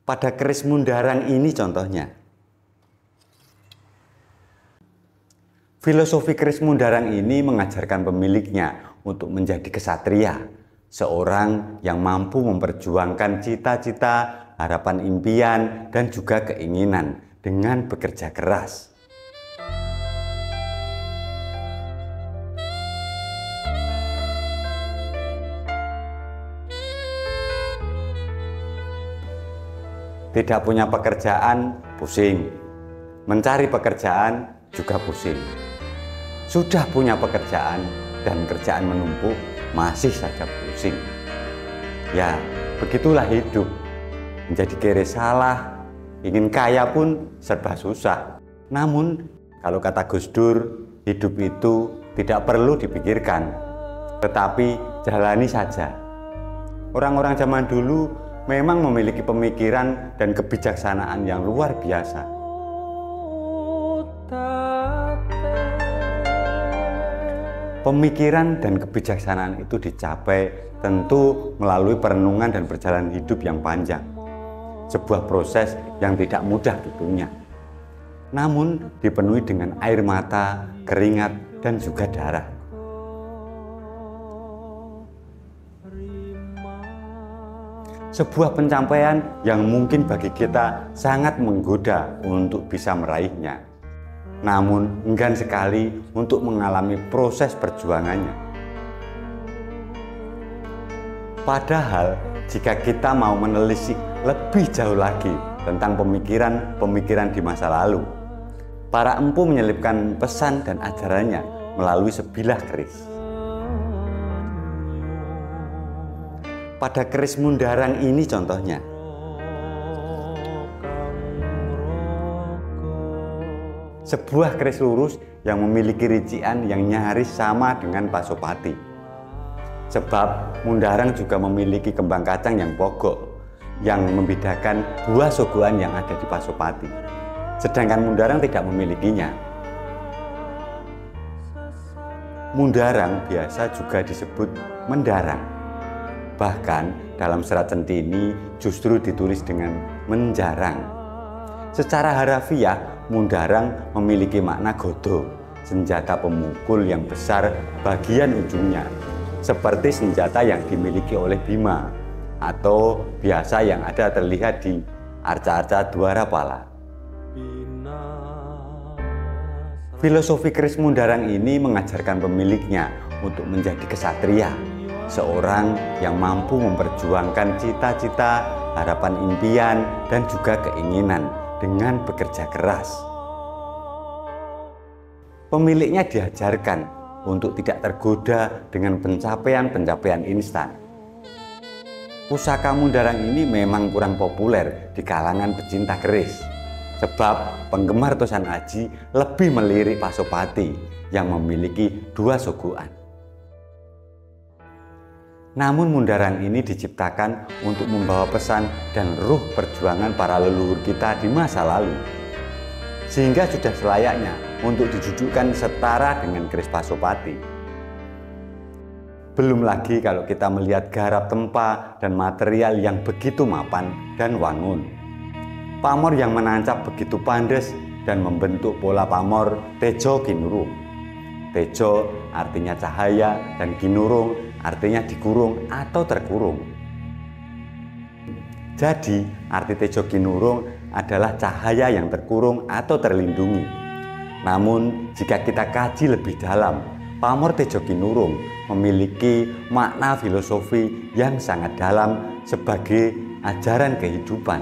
Pada keris Mundarang ini contohnya. Filosofi keris Mundarang ini mengajarkan pemiliknya untuk menjadi kesatria, seorang yang mampu memperjuangkan cita-cita, harapan impian, dan juga keinginan dengan bekerja keras. Tidak punya pekerjaan, pusing. Mencari pekerjaan juga pusing. Sudah punya pekerjaan dan kerjaan menumpuk, masih saja pusing. Ya, begitulah hidup. Menjadi kere salah, ingin kaya pun serba susah. Namun, kalau kata Gus Dur, hidup itu tidak perlu dipikirkan, tetapi jalani saja. Orang-orang zaman dulu memang memiliki pemikiran dan kebijaksanaan yang luar biasa. Pemikiran dan kebijaksanaan itu dicapai tentu melalui perenungan dan perjalanan hidup yang panjang. Sebuah proses yang tidak mudah tentunya. Namun dipenuhi dengan air mata, keringat, dan juga darah. Sebuah pencapaian yang mungkin bagi kita sangat menggoda untuk bisa meraihnya. Namun enggan sekali untuk mengalami proses perjuangannya. Padahal jika kita mau menelisik lebih jauh lagi tentang pemikiran-pemikiran di masa lalu, para empu menyelipkan pesan dan ajarannya melalui sebilah keris. Pada keris Mundarang ini contohnya. Sebuah keris lurus yang memiliki rincian yang nyaris sama dengan Pasopati. Sebab Mundarang juga memiliki kembang kacang yang pogok, yang membedakan dua suguhan yang ada di Pasopati. Sedangkan Mundarang tidak memilikinya. Mundarang biasa juga disebut mendarang. Bahkan dalam serat Centini justru ditulis dengan menjarang. Secara harafiah, Mundarang memiliki makna godo, senjata pemukul yang besar bagian ujungnya, seperti senjata yang dimiliki oleh Bima, atau biasa yang ada terlihat di arca-arca Dwarapala. Filosofi keris Mundarang ini mengajarkan pemiliknya untuk menjadi kesatria, seorang yang mampu memperjuangkan cita-cita, harapan impian, dan juga keinginan dengan bekerja keras. Pemiliknya diajarkan untuk tidak tergoda dengan pencapaian-pencapaian instan. Pusaka Mundarang ini memang kurang populer di kalangan pecinta keris, sebab penggemar Tosan Aji lebih melirik Pasopati yang memiliki dua suguhan. Namun Mundarang ini diciptakan untuk membawa pesan dan ruh perjuangan para leluhur kita di masa lalu, sehingga sudah selayaknya untuk didudukkan setara dengan keris Pasopati. Belum lagi kalau kita melihat garap tempa dan material yang begitu mapan dan wangun. Pamor yang menancap begitu pandes dan membentuk pola pamor Tejo Kinurung. Tejo artinya cahaya dan Kinurung artinya dikurung atau terkurung. Jadi arti Tejo Kinurung adalah cahaya yang terkurung atau terlindungi. Namun jika kita kaji lebih dalam, pamor Tejo Kinurung memiliki makna filosofi yang sangat dalam sebagai ajaran kehidupan.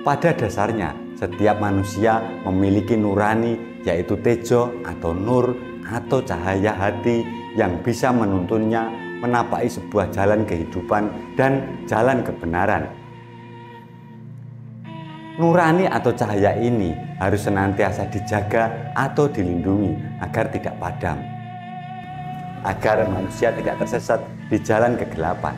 Pada dasarnya, setiap manusia memiliki nurani, yaitu tejo atau nur atau cahaya hati yang bisa menuntunnya menapaki sebuah jalan kehidupan dan jalan kebenaran. Nurani atau cahaya ini harus senantiasa dijaga atau dilindungi agar tidak padam, agar manusia tidak tersesat di jalan kegelapan.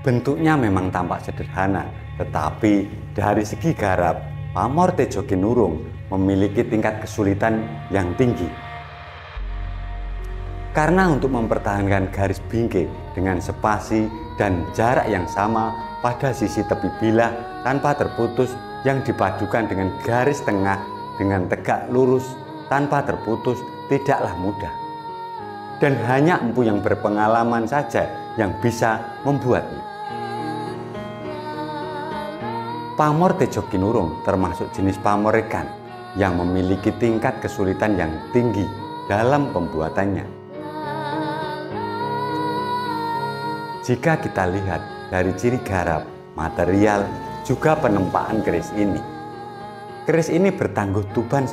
Bentuknya memang tampak sederhana, tetapi dari segi garap, pamor Tejo Kinurung memiliki tingkat kesulitan yang tinggi. Karena untuk mempertahankan garis bingkai dengan spasi dan jarak yang sama pada sisi tepi bilah tanpa terputus yang dipadukan dengan garis tengah dengan tegak lurus tanpa terputus tidaklah mudah. Dan hanya empu yang berpengalaman saja yang bisa membuatnya. Pamor Tejo Kinurung termasuk jenis pamor rekan yang memiliki tingkat kesulitan yang tinggi dalam pembuatannya. Jika kita lihat dari ciri garap, material, juga penempaan keris ini. Keris ini bertangguh Tuban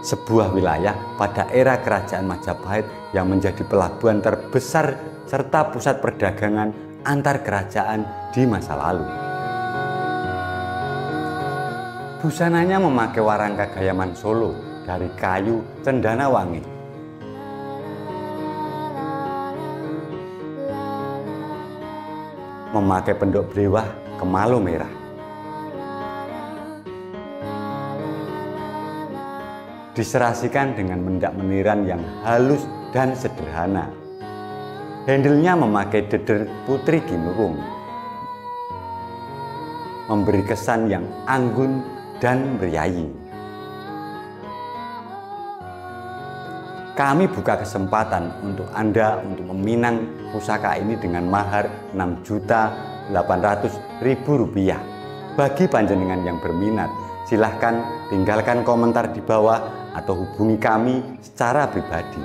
sebuah wilayah pada era kerajaan Majapahit yang menjadi pelabuhan terbesar serta pusat perdagangan antar kerajaan di masa lalu. Busananya memakai warangka Gayaman Solo dari kayu cendana wangi. Memakai pendok brewah kemalo merah. Diserasikan dengan mendak meniran yang halus dan sederhana. Handle-nya memakai deder Putri Kinurung, memberi kesan yang anggun dan beriayi. Kami buka kesempatan untuk Anda untuk meminang pusaka ini dengan mahar Rp6.800.000. Bagi panjenengan yang berminat, silahkan tinggalkan komentar di bawah atau hubungi kami secara pribadi.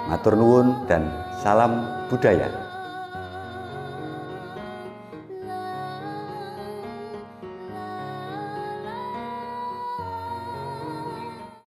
Matur nuwun dan salam budaya.